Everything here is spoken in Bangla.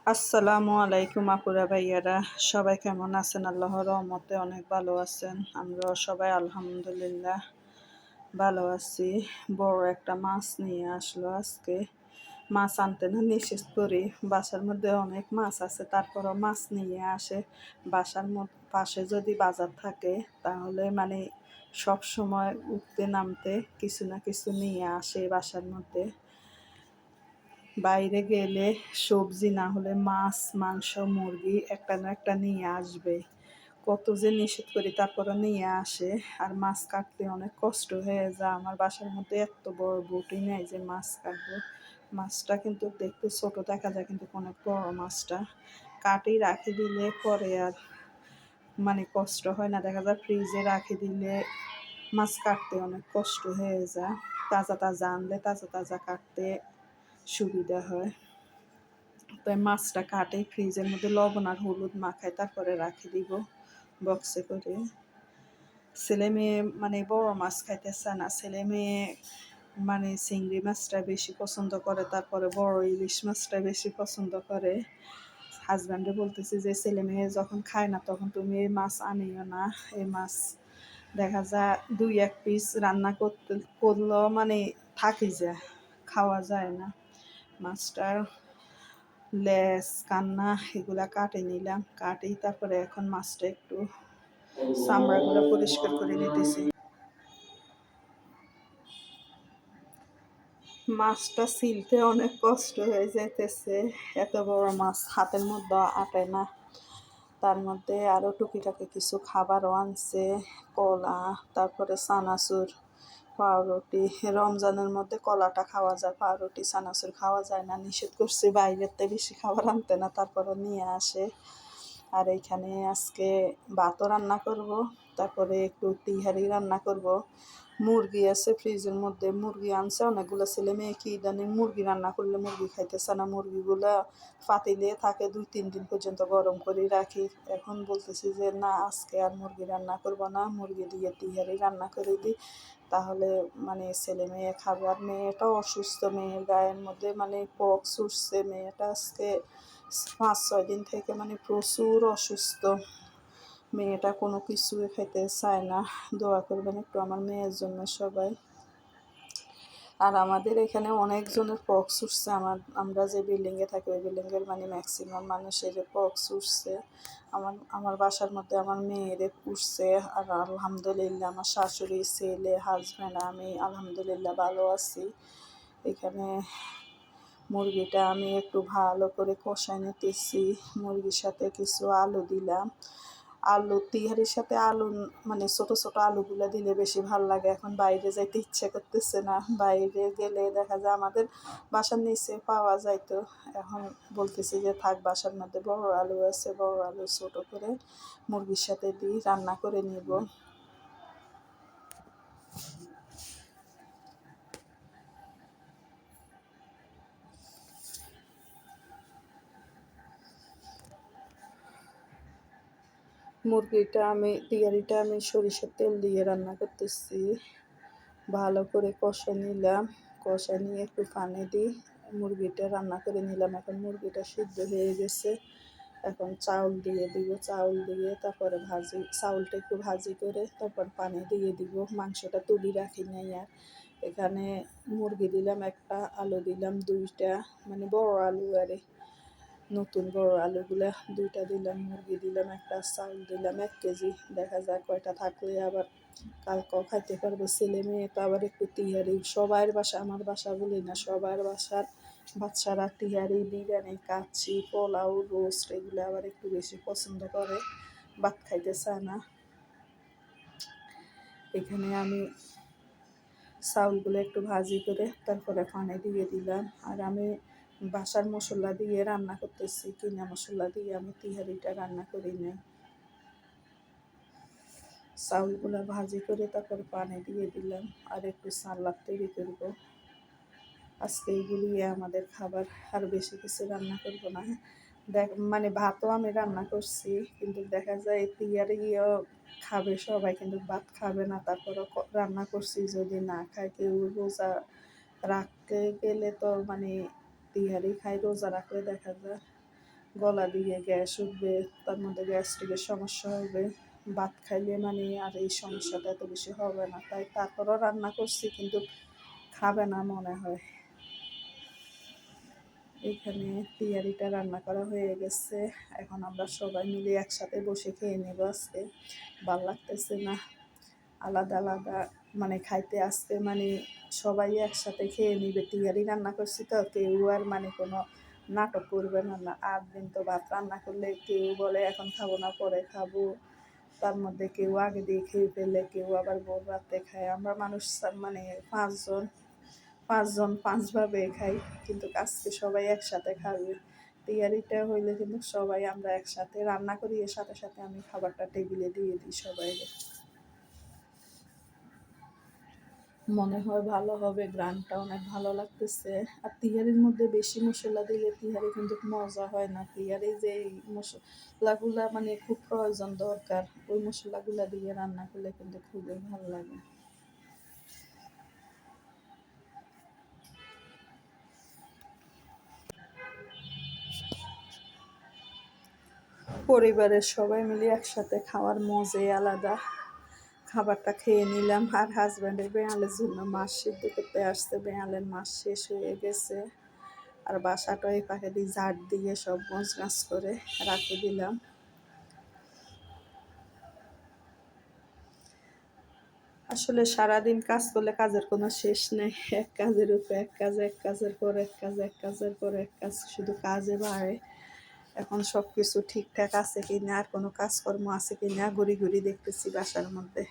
আসসালামু আলাইকুম আপুরা ভাইয়ারা, সবাই কেমন আছেন? আল্লাহর রহমতে অনেক ভালো আছেন। আমরাও সবাই আলহামদুলিল্লাহ ভালো আছি। বড় একটা মাছ নিয়ে আসলো আজকে। মাছ আনতে না নিষেধ করি, বাসার মধ্যে অনেক মাছ আছে, তারপরও মাছ নিয়ে আসে। বাসার পাশে যদি বাজার থাকে তাহলে সব সময় উঠতে নামতে কিছু না কিছু নিয়ে আসে বাসার মধ্যে। বাইরে গেলে সবজি না হলে মাছ, মাংস, মুরগি একটা না একটা নিয়ে আসবে। কত যে নিষেধ করি তারপরে নিয়ে আসে। আর মাছ কাটতে অনেক কষ্ট হয়ে যায়। আমার বাসার মধ্যে এত বড় বটি নেই যে মাছ কাটবো। মাছটা কিন্তু দেখতে ছোট দেখা যায়, কিন্তু অনেক বড় মাছটা। কাটি রাখি দিলে পরে আর কষ্ট হয় না। দেখা যায় ফ্রিজে রাখি দিলে মাছ কাটতে অনেক কষ্ট হয়ে যায়। তাজা তাজা আনলে তাজা তাজা কাটতে সুবিধা হয়। তাই মাছটা কাটে ফ্রিজের মধ্যে লবণ আর হলুদ মাখায় তারপরে রাখি দিব বক্সে করে। ছেলে মেয়ে বড় মাছ খাইতে চায় না। ছেলে মেয়ে চিংড়ি মাছটা বেশি পছন্দ করে, তারপরে বড় ইলিশ মাছটা বেশি পছন্দ করে। হাজব্যান্ডে বলতেছি যে ছেলে মেয়ে যখন খায় না তখন তুমি এই মাছ আনিও না। এই মাছ দেখা যায় 2-1 পিস রান্না করলেও থাকি যায়, খাওয়া যায় না। মাছটার লেজ, কান্না এগুলা কাটে নিলাম। কাটেই তারপরে এখন মাছটা একটু চামড়াগুলো পরিষ্কার করে নিতেছি। মাছটা ছিলতে অনেক কষ্ট হয়ে যাইতেছে। এত বড় মাছ হাতের মধ্যে আটে না। তার মধ্যে আরও টুকিটাকি কিছু খাবারও আনছে, কলা, তারপরে চানাচুর, পাউরুটি। রমজানের মধ্যে কলাটা খাওয়া যায়, পাউরুটি চানাচুর খাওয়া যায় না, নিষেধ করছি বাইরেতে বেশি খাবার আনতে না, তারপরে নিয়ে আসে। আর এইখানে আজকে ভাতও রান্না করব, তারপরে একটু তিহারি রান্না করব। মুরগি আছে ফ্রিজের মধ্যে, মুরগি আনছে অনেকগুলো। ছেলে মেয়ে কি ইদানিং মুরগি রান্না করলে মুরগি খাইতেছে না। মুরগিগুলো পাতিলে থাকে 2-3 দিন পর্যন্ত গরম করে রাখি। এখন বলতেছি যে না, আজকে আর মুরগি রান্না করব না, মুরগি দিয়ে তিহারি রান্না করে দিই, তাহলে ছেলে মেয়ে খাবে। আর মেয়েটাও অসুস্থ, মেয়ের গায়ের মধ্যে পক্স উঠছে। মেয়েটা আজকে 5-6 দিন থেকে প্রচুর অসুস্থ। মেয়েটা কোনো কিছুই খেতে চায় না। দোয়া করবেন একটু আমার মেয়ের জন্য সবাই। আর আমাদের এখানে অনেকজনের পক্স উঠছে। আমরা যে বিল্ডিংয়ে থাকি ওই বিল্ডিংয়ের ম্যাক্সিমাম মানুষের পক্স উঠছে। আমার বাসার মধ্যে আমার মেয়েরে উঠছে। আর আলহামদুলিল্লাহ আমার শাশুড়ি, ছেলে, হাজব্যান্ড, আমি আলহামদুলিল্লাহ ভালো আছি। এখানে মুরগিটা আমি একটু ভালো করে কষাই নিতেছি। মুরগির সাথে কিছু আলু দিলাম। আলু তিহারির সাথে আলু ছোট ছোট আলুগুলো দিলে বেশি ভালো লাগে। এখন বাইরে যাইতে ইচ্ছে করতেছে না। বাইরে গেলে দেখা যায় আমাদের বাসার নিচে পাওয়া যাইতো। এখন বলতেছি যে থাক, বাসার মধ্যে বড় আলু আছে, বড় আলু ছোট করে মুরগির সাথে দিই, রান্না করে নিব। তিহারিটা আমি সরিষার তেল দিয়ে রান্না করতেছি। ভালো করে কষা নিলাম। কষা নিয়ে একটু পানি দিই, মুরগিটা রান্না করে নিলাম। এখন মুরগিটা সিদ্ধ হয়ে গেছে। এখন চাউল দিয়ে দিব। চাউল দিয়ে তারপরে চাউলটা একটু ভাজি করে তারপর পানি দিয়ে দিব। মাংসটা তুলি রাখি নাই আর। এখানে মুরগি দিলাম একটা, আলু দিলাম 2টা, বড় আলু আরে, নতুন বড় আলুগুলা 2টা দিলাম, মুরগি দিলাম একটা, চাউল দিলাম 1 কেজি। দেখা যায় কয়টা থাকলে আবার কালকেও খাইতে পারবো। ছেলে মেয়ে তো আবার একটু তিহারি, সবার বাসা, আমার বাসা বলি না, সবার বাসার বাচ্চারা তিহারি, বিরিয়ানি, কাচ্চি, পোলাও, রোস্ট এগুলো আবার একটু বেশি পছন্দ করে, ভাত খাইতে চায় না। এখানে আমি চাউলগুলো একটু ভাজি করে তারপরে পানি দিয়ে দিলাম। আর আমি বাসার মশলা দিয়ে রান্না করতেছি, কিনা মশলা দিয়ে আমি তিহারিটা রান্না করি না। চাউলগুলো ভাজি করে তারপর পানি দিয়ে দিলাম। আর একটু সালাদ তৈরি করব। আজকে এইগুলি আমাদের খাবার, আর বেশি কিছু রান্না করব না। ভাতও আমি রান্না করছি, কিন্তু দেখা যায় তিহারিও খাবে সবাই, কিন্তু ভাত খাবে না। তারপরও রান্না করছি, যদি না খায় কেউ, রোজা রাখতে গেলে তো তিহারি খাই, রোজা রাখলে দেখা যায় গলা দিয়ে গ্যাস উঠবে, তার মধ্যে গ্যাস্ট্রিকের সমস্যা হবে। ভাত খাইলে মানে আর এই সমস্যাটা এত বেশি হবে না, তাই তারপরও রান্না করছি, কিন্তু খাবে না মনে হয়। এখানে তিয়ারিটা রান্না করা হয়ে গেছে, এখন আমরা সবাই মিলে একসাথে বসে খেয়ে নেব। আজকে ভাল লাগতেছে না আলাদা আলাদা মানে খাইতে, আসতে মানে সবাই একসাথে খেয়ে নিবে। তিয়ারি রান্না করছি তো, কেউ আর মানে কোনো নাটক করবে না। 8 দিন তো ভাত রান্না করলে কেউ বলে এখন খাবো না, পরে খাবো। তার মধ্যে কেউ আগে দিয়ে খেয়ে ফেলে, কেউ আবার ভোর রাতে খায়। আমরা মানুষ মানে 5 জন 5ভাবে খাই, কিন্তু আজকে সবাই একসাথে খাবে। তিয়ারিটা হইলে কিন্তু সবাই আমরা একসাথে রান্না করি, এর সাথে সাথে আমি খাবারটা টেবিলে দিয়ে দিই সবাই। মনে হয় ভালো হবে, গ্রানটা অনেক ভালো লাগতেছে। আর তিহারির মধ্যে বেশি মশলা দিলে তিহারি কিন্তু মজা হয় না। তিহারি যে মশলাগুলা মানে খুব প্রয়োজন দরকার, ওই মশলাগুলা দিয়ে রান্না করলে কিন্তু খুবই ভালো লাগে। পরিবারের সবাই মিলে একসাথে খাওয়ার মজাই আলাদা। খাবারটা খেয়ে নিলাম, আর হাজব্যান্ডের বেড়ালের জন্য মাছ সিদ্ধ করতে আসছে। বেড়ালের মাছ শেষ হয়ে গেছে, আর বাসাটা এই পাখে দিয়ে ঝাড় দিয়ে সব গাছ করে রাখে দিলাম। আসলে সারাদিন কাজ করলে কাজের কোনো শেষ নেই, এক কাজের উপর এক কাজ, এক কাজের পর এক কাজ, এক কাজের পর এক কাজ, শুধু কাজে বাড়ে। এখন সব কিছু ঠিকঠাক আছে কি না, আর কোনো কাজকর্ম আছে কি না ঘুরি ঘুরি দেখতেছি বাসার মধ্যে।